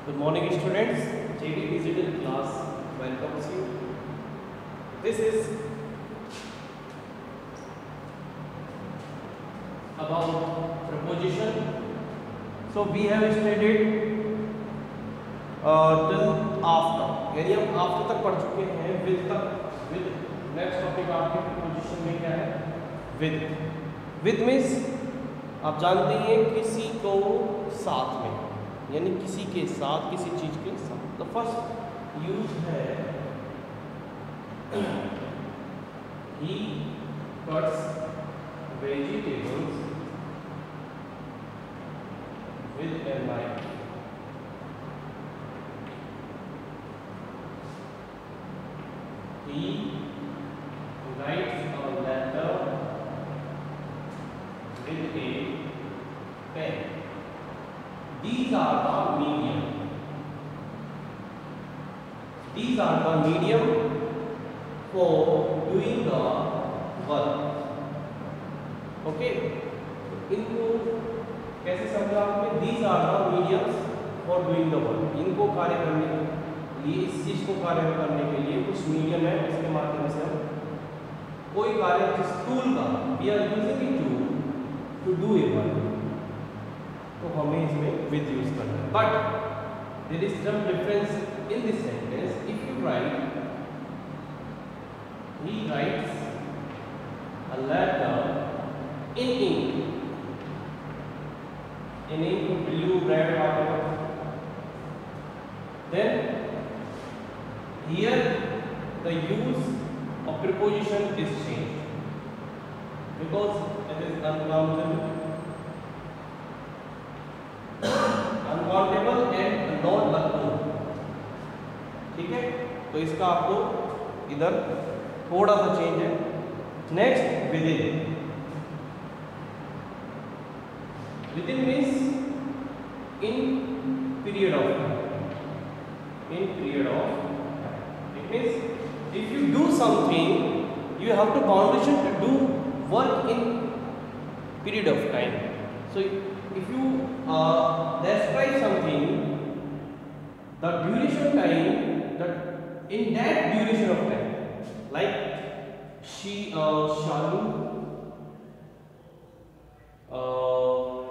Good morning, students. JD Digital class welcomes you. This is about preposition. So we have studied till after, यानी हम after तक पढ़ चुके हैं. With तक, with next topic आपके preposition में क्या है? With means आप जानते हैं किसी को साथ में, यानी किसी के साथ, किसी चीज के साथ. तो फर्स्ट यूज है he cuts vegetables with a knife. He writes a letter with a pen. These are the medium. These are the medium for doing the work. Okay? इनको कैसे समझा आपने? These are the mediums for doing the work. इनको कार्य करने के लिए, इस चीज को कार्य करने के लिए कुछ मीडियम है, इसके माध्यम से हम कोई कार्य, जिस टूल का we are using a tool to do a work, तो हमें इसमें with यूज करना है. But there is some difference in this sentence. If you write, he writes a letter in ink. In ink, blue, red, whatever. Then here the use of preposition is changed because it is uncountable and not unknown. ठीक है, तो इसका आपको इधर थोड़ा सा change है. Next within. Within means in period of time. In period of time. It means if you do something, you have to foundation to do work in period of time. So if you describe something, the duration time, that in that duration of time, like Shalu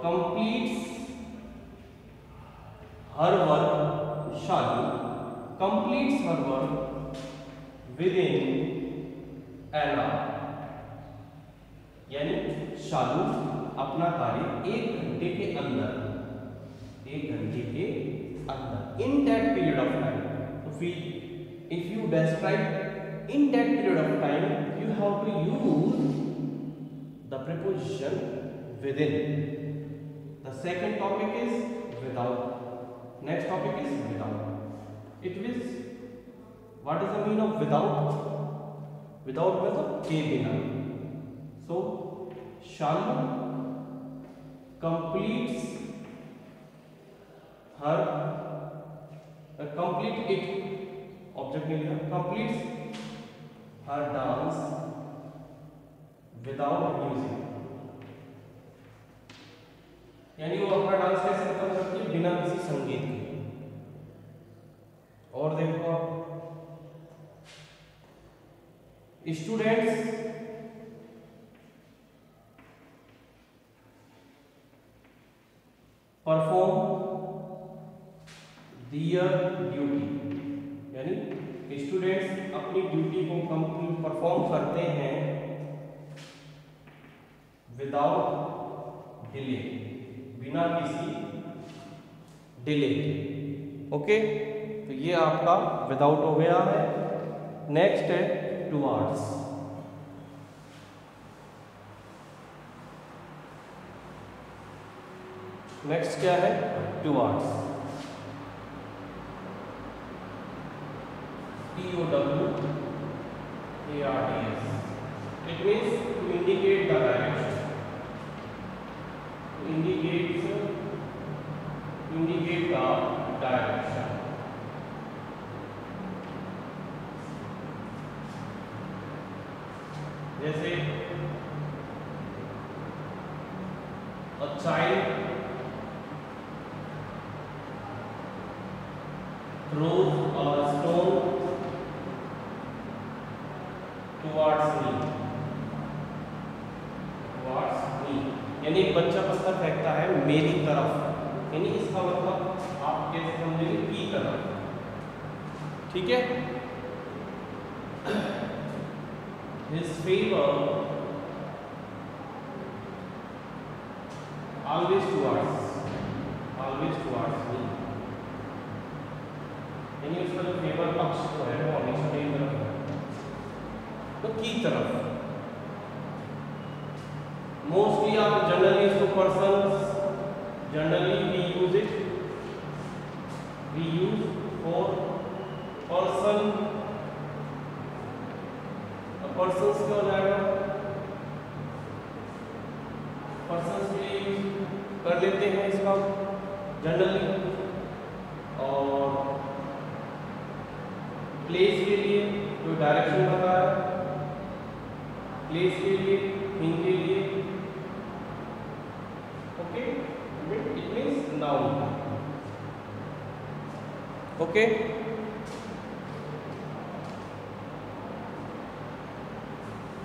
completes her work. Shalu completes her work within an hour. यानी शालू अपना कार्य 1 घंटे के अंदर, 1 घंटे के अंदर, in that period of time. So if you describe in that period of time, you have to use the preposition within. The second topic is without. Next topic is without. It is, what is the meaning of without? Without means के बिना. So Shalu completes her complete it, object नहीं लिखा, completes her dance without music. यानी वो अपना dance कैसे खत्म करती है? बिना किसी संगीत के. और देखो आप स्टूडेंट्स परफॉर्म दियर ड्यूटी. यानी स्टूडेंट्स अपनी ड्यूटी को कंप्लीट परफॉर्म करते हैं विदाउट डिले, बिना किसी डिले के. ओके, तो ये आपका विदाउट हो गया है. नेक्स्ट है टुवर्ड्स. नेक्स्ट क्या है? Towards. TOWARDS. It means to indicate the direction. To indicate the direction. जैसे a child throws a stone towards me, यानी एक बच्चा पत्थर फेंकता है मेरी तरफ, यानी इसका मतलब आप कैसे समझेंगे, की तरफ, ठीक है। His favor always towards me, यानी उसका जो फेवर पक्ष जो है वो हमेशा मेरी तरफ है, तो की तरफ। मोस्टली आप जनरली इसको persons, generally we use for person, persons क्या हो जाएगा, पर्सन्स के लिए यूज कर लेते हैं इसका जनरली, और प्लेस के लिए जो डायरेक्शन बता है, प्लेस के लिए, थिंग के लिए, okay, it means noun, okay.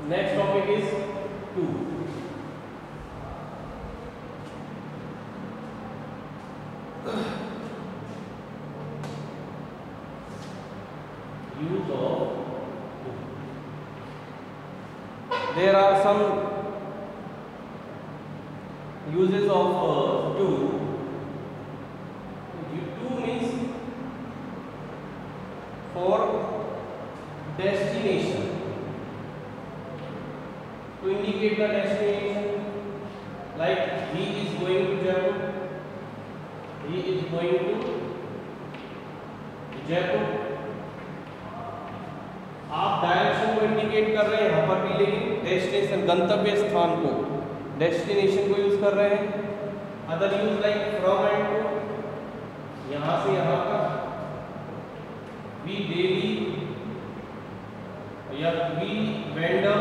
Next topic is to. Use of to. There are some uses of to. To means for destination, to indicate the destination, like he is going to Jaipur, he is going to Jaipur। आप direction को indicate कर रहे हैं यहाँ पर भी, लेकिन destination, गंतव्य स्थान को, डेस्टिनेशन को यूज कर रहे हैं। Other use like from and to, यहाँ से यहाँ तक, वी डेली या we vendor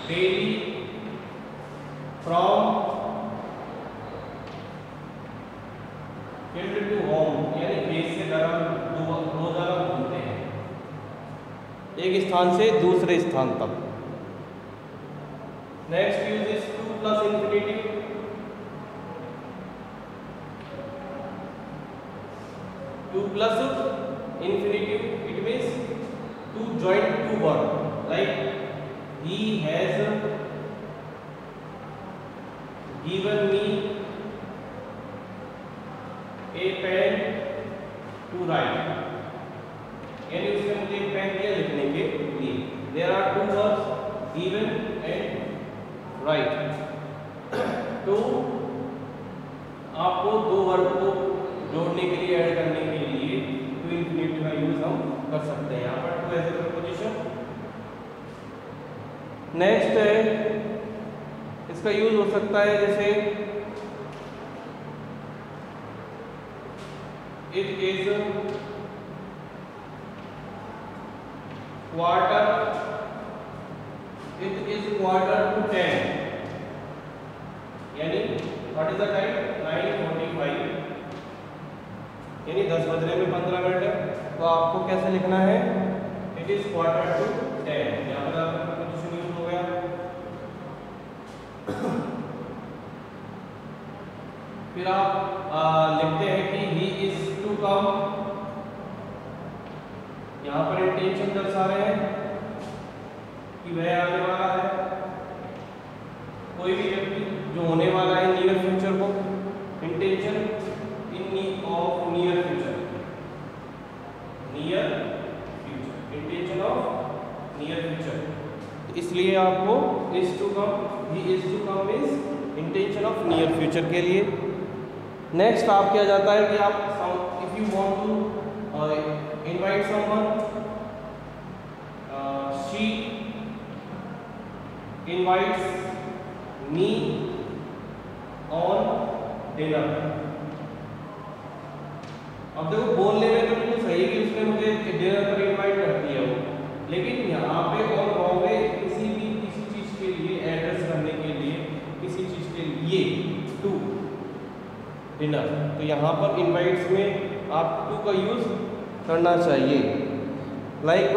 daily, from field to home, यानी बेस से रोजाना घूमते हैं एक स्थान से दूसरे स्थान तक। Next use is to plus infinitive. To plus infinitive, it means to join two word, like he has given me a pen to write, यानी उसने मुझे एक पेन दिया लिखने के लिए। There are two words, given and write. तो आपको दो वर्ड को जोड़ने के लिए, ऐड करने के लिए टू इंफिनिटिव का यूज हम कर सकते हैं। यहाँ पर to as a preposition. Next है, इसका यूज हो सकता है जैसे इट इज quarter to 10, यानी व्हाट इज द टाइम, 9:45, यानी 10 बजने में 15 मिनट है। तो आपको कैसे लिखना है, इट इज quarter to 10, यहाँ पर आपका प्रीपोजिशन यूज हो गया। फिर आप लिखते हैं कि ही इज टू कम, यहाँ पर इंटेंशन दर्शा रहे हैं कि वह आने वाला है। कोई भी व्यक्ति जो होने वाला है नियर फ्यूचर को, intention in of near future, near future, intention of near future. इसलिए आपको is to come, he is to come means intention of near future के लिए। नेक्स्ट आप क्या जाता है कि आप if you want to invite someone, she invites me on dinner। अब देखो बोलने में तो बिल्कुल सही कि उसने मुझे डिनर पर इनवाइट कर दिया हो, लेकिन यहाँ पे और वहाँ पे किसी चीज के लिए एड्रेस करने के लिए, किसी चीज के लिए टू डिनर, तो यहाँ पर इनवाइट्स में आप टू का यूज करना चाहिए। लाइक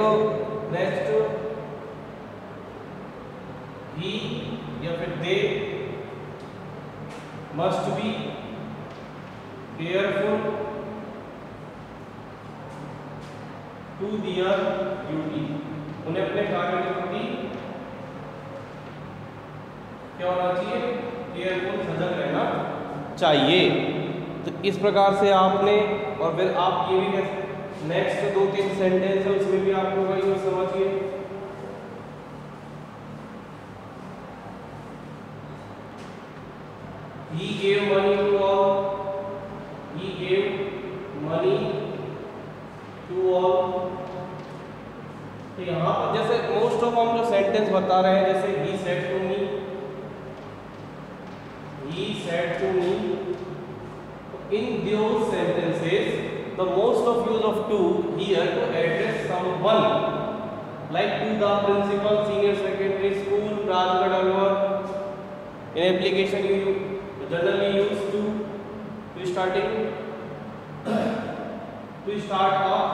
नेक्स्ट ही या फिर they must be careful to their duty, उन्हें अपने कार्य के प्रति क्या होना चाहिए, केयरफुल, सजग रहना चाहिए। तो इस प्रकार से आपने, और फिर आप ये भी नेक्स्ट 2-3 सेंटेंस है उसमें भी आप लोग यूज समझिए। He gave money to all. He gave money to all. तो यहाँ पर जैसे मोस्ट ऑफ हम जो सेंटेंस बता रहे हैं, जैसे he said to me, he said to me, in those sentences the most of use of to here to address someone, like to the principal, senior secondary school, Rajgarh Alwar. In application you generally use to starting to start off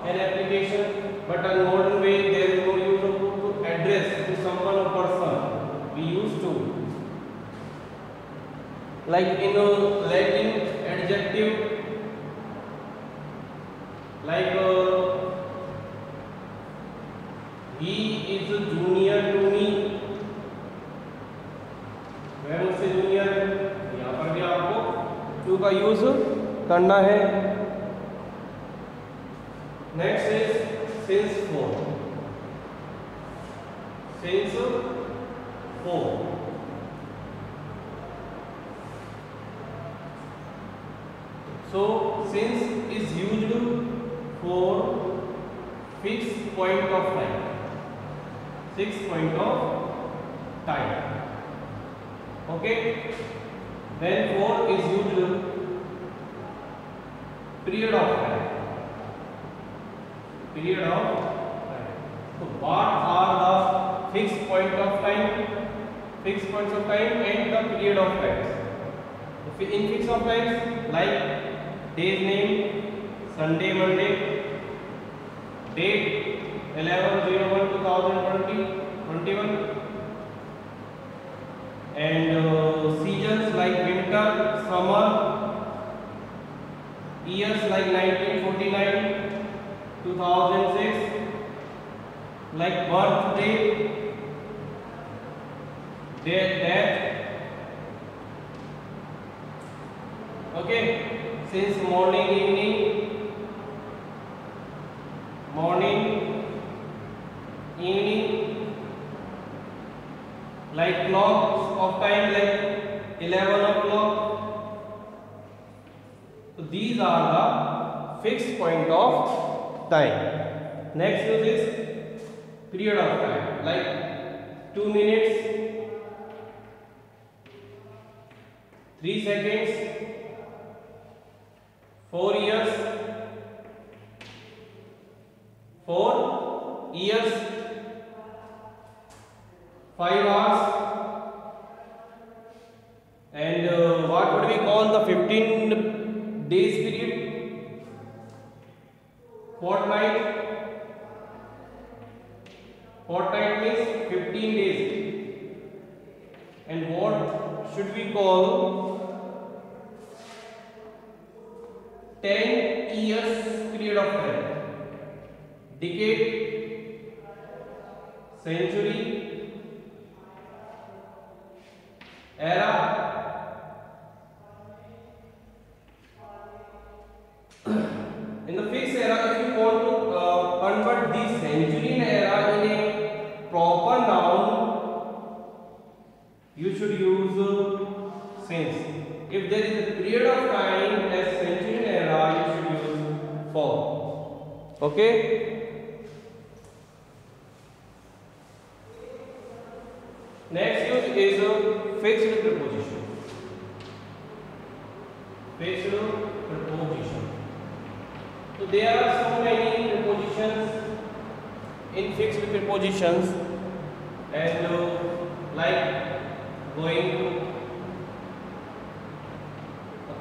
an application, but in modern way there is no use of to address to someone or person. We use to, like in Latin adjective, like he is a junior to me, वह मुझसे junior है, यहाँ पर भी आपको to का use करना है। Next is since four. Since four, so since is used for fixed point of time, fixed point of time, okay. Then for is used period of time, period of time. So what are the fixed point of time, fixed points of time and the period of time? In fixed of time, like day's name, Sunday, Monday, date 11/01/2021, and seasons like winter, summer, years like 1949, 2006, like birthday, death, okay. Since morning, evening, morning, evening, like clocks of time, like 11 o'clock. So these are the fixed point of time. Next use is period of time, like 2 minutes, 3 seconds, 4 years, 4 years, 5 hours, and what would we call the 15 days period? Fortnight. Fortnight means 15 days. And what should we call 10 years period of time? Decade, century, era. In the fixed era, if you want to convert the century era in a proper noun, you should use since. If there is a period of time as century era, you should use for. Okay. Next use is fixed preposition. Fixed preposition. So there are so many prepositions in fixed prepositions, and like going to,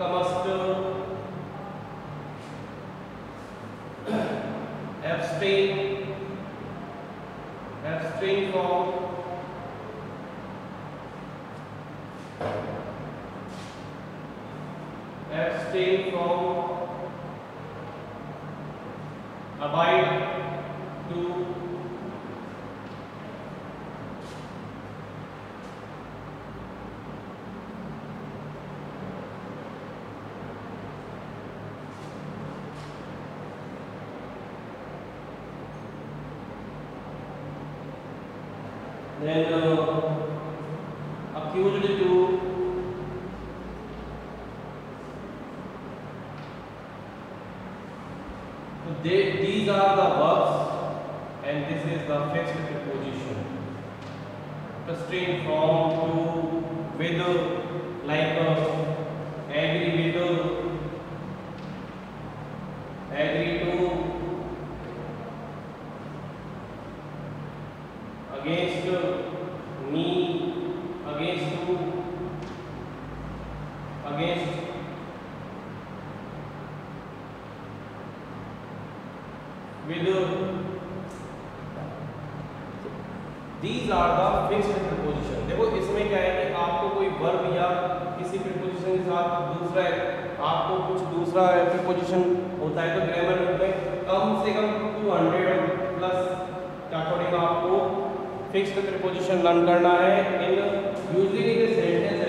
must, abstain from, abstain from, abide to, then accused to, these are the verbs and this is the fixed preposition. Abstain from, to, with, like agree with, agree to, against, me, against to, against, with, these are the fixed preposition. देखो इसमें क्या है कि आपको कोई verb या किसी preposition के साथ दूसरा आपको कुछ दूसरा preposition होता है तो ग्रामर में कम से कम 200 प्लस के अकॉर्डिंग आपको फिक्स्ड preposition लर्न करना है in using in sentence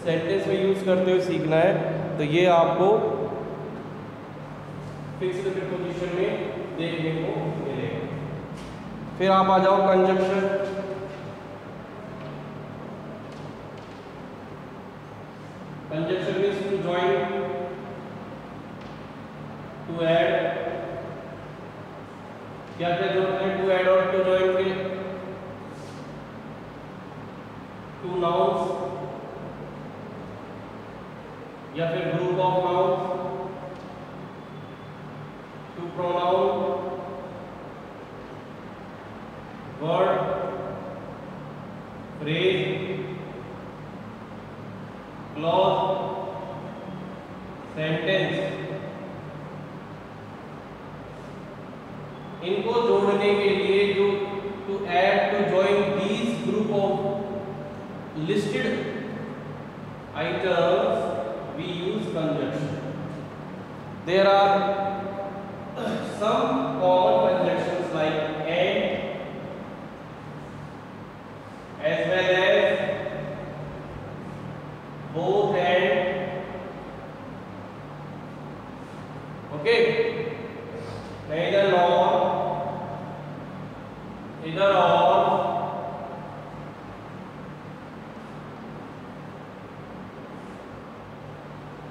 sentence में यूज करते हुए सीखना है। तो ये आपको फिक्स्ड preposition में देखने को मिलेगा। फिर आप आ जाओ conjunction. Conjunction means to join, to add. क्या क्या जरूरत है टू ऐड और टू जॉइन के? टू नाउन्स या फिर group of nouns, two pronoun, word, phrase, clause, sentence. इनको जोड़ने के लिए जो to add, to join these group of listed items we use conjunction. There are some common conjunctions like and, as well as both and. Okay, neither nor, either or,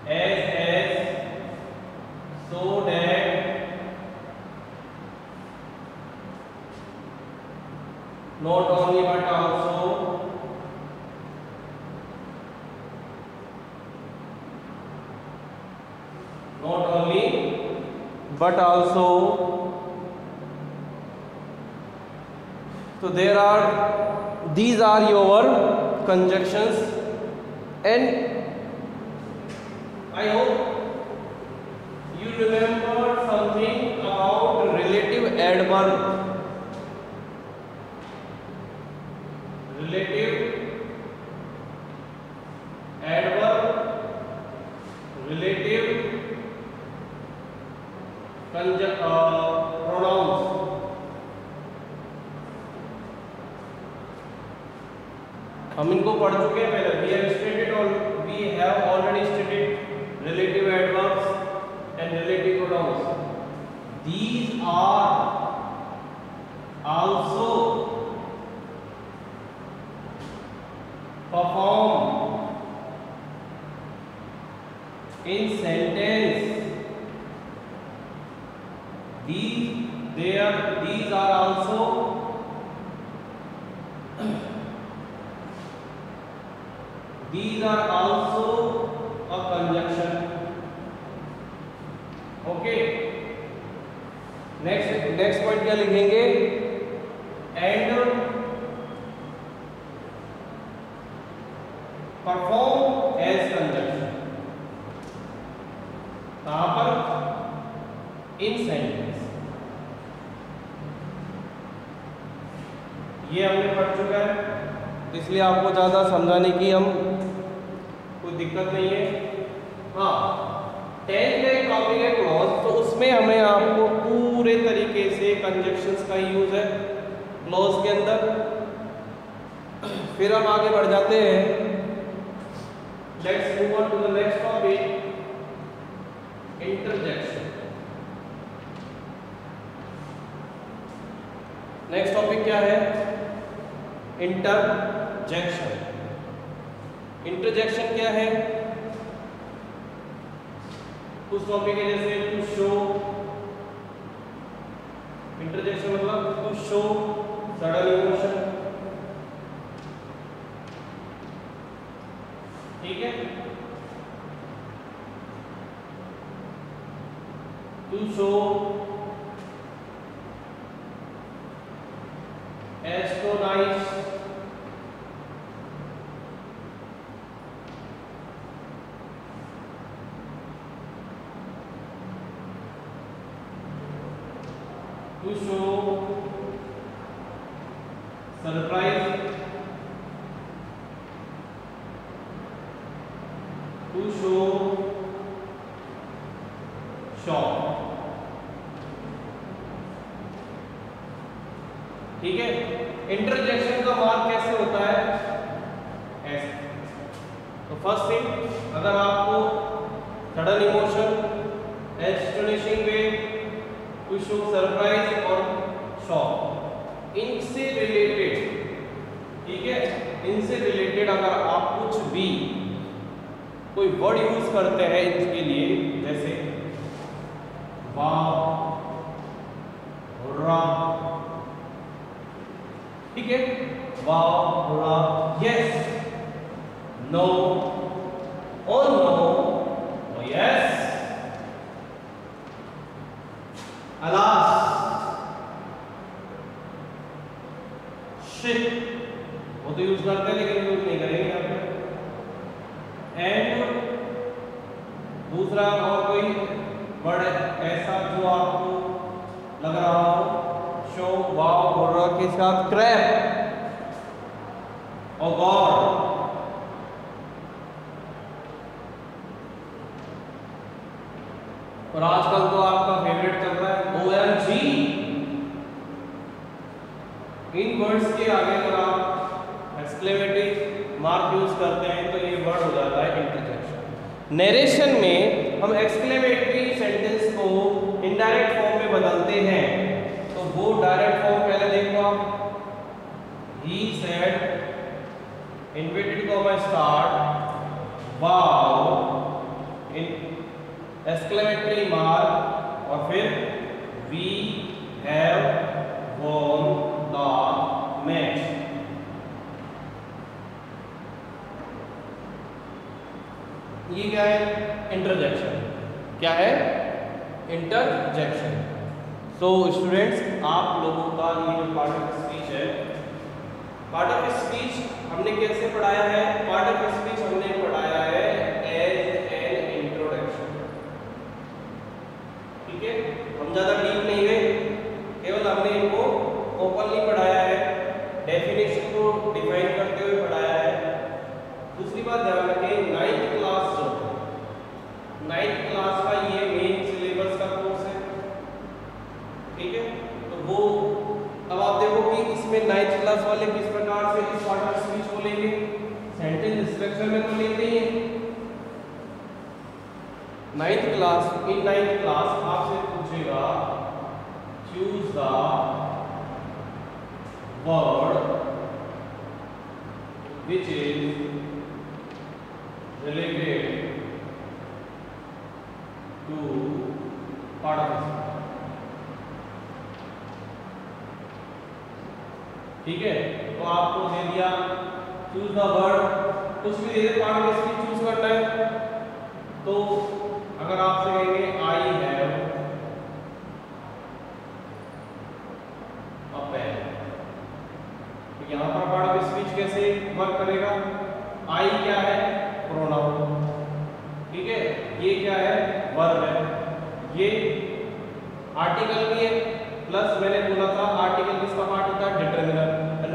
as, so that, not only but also, not only but also. So there are, these are your conjunctions, and I hope you remember something about relative adverb. Relative adverb, relative pronouns. हम इनको पढ़ चुके हैं पहले. We have stated or we have already stated relative adverbs and relative pronouns. These are also performed in sentence. These are also a conjunction. Okay. Next point क्या लिखेंगे? And perform as conjunction. कहाँ पर? In sentence. ये हमने पढ़ चुका है, तो इसलिए आपको ज़्यादा समझाने की हम कोई दिक्कत नहीं है। हाँ, 10th का एक टॉपिक है क्लॉज, तो उसमें हमें आपको पूरे तरीके से कंजक्शंस का यूज़ है क्लॉज के अंदर। फिर हम आगे बढ़ जाते हैं। Let's move on to the next topic, interjection. Next topic क्या है? इंटरजेक्शन। इंटरजेक्शन क्या है? कुछ टॉपिक है जैसे टू शो, इंटरजेक्शन मतलब टू शो सडन इमोशन, ठीक है। To show astonish, to show surprise, to show shock, ठीक है। इंटरजेक्शन का मार्क कैसे होता है? ऐसे। तो फर्स्ट थिंग, अगर आपको sudden emotion, astonishing way, to show surprise और शॉक, इनसे रिलेटेड, ठीक है, इनसे रिलेटेड अगर आप कुछ भी कोई वर्ड यूज करते हैं इसके लिए, जैसे वाव, रा, ठीक है, wow, rah, yes, no, oh no, oh yes, alas, shit, वो तो यूज करते हैं लेकिन यूज नहीं करेंगे यहाँ पे। एंड दूसरा और कोई वर्ड ऐसा जो आपको लग रहा हो, शो, वाव, बुर्रा के साथ क्रैप और गॉड, और आजकल तो आपका फेवरेट चल रहा है OMG। इन वर्ड्स के आगे अगर आप एक्सक्लेमेटरी मार्क यूज करते हैं तो ये वर्ड हो जाता है इंटरजेक्शन। नरेशन में हम एक्सक्लेमेटरी सेंटेंस को इनडायरेक्ट फॉर्म में बदलते हैं, तो वो डायरेक्ट फॉर्म पहले देखो आप। He said inverted comma start wow in exclamatory mark और फिर we have won the match. ये क्या है? इंटरजेक्शन। क्या है? इंटरजेक्शन। सो स्टूडेंट्स, आप लोगों का ये जो पार्ट ऑफ स्पीच है, पार्ट ऑफ स्पीच हमने कैसे पढ़ाया है? पार्ट ऑफ स्पीच हमने पढ़ाया है एज एन इंट्रोडक्शन, ठीक है। हम ज़्यादा डीप नहीं गए, केवल हमने इनको ओपनली पढ़ाया है, डेफिनेशन को डिफाइन करते हुए पढ़ाया है। दूसरी बात ध्यान रखें, 9th क्लास जो 9th क्लास का ये मेन सिलेबस का कोर्स है, ठीक है। तो वो अब आप देखो कि इसमें 9th क्लास वाले किस प्रकार से इस पार्ट ऑफ स्पीच को लेंगे। सेंटेंस स्ट्रक्चर में तो लेते ही हैं। 9th क्लास, इन 9th क्लास आपसे पूछेगा choose the word which is related to part of speech, ठीक है। तो आपको दे दिया चूज द वर्ड, कुछ भी दे दे, पार्ट ऑफ स्पीच चूज करना है। तो अगर आपसे कहेंगे आई हैव अ पेन, तो यहां पर पार्ट ऑफ स्पीच कैसे वर्क करेगा? आई क्या है? प्रोनाउन, ठीक है। ये क्या है? वर्ब है। ये आर्टिकल भी है, प्लस मैंने बोला था आर्टिकल किसका पार्ट होता है? डिटरमिनर। एंड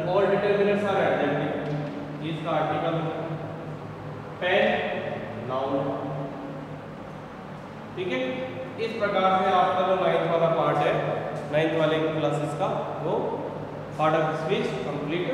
जिसका आर्टिकल पेन नाउन। ठीक है, इस प्रकार से आपका जो 9th वाला पार्ट है, 9th वाले क्लासेस का, वो पार्ट ऑफ स्पीच कंप्लीट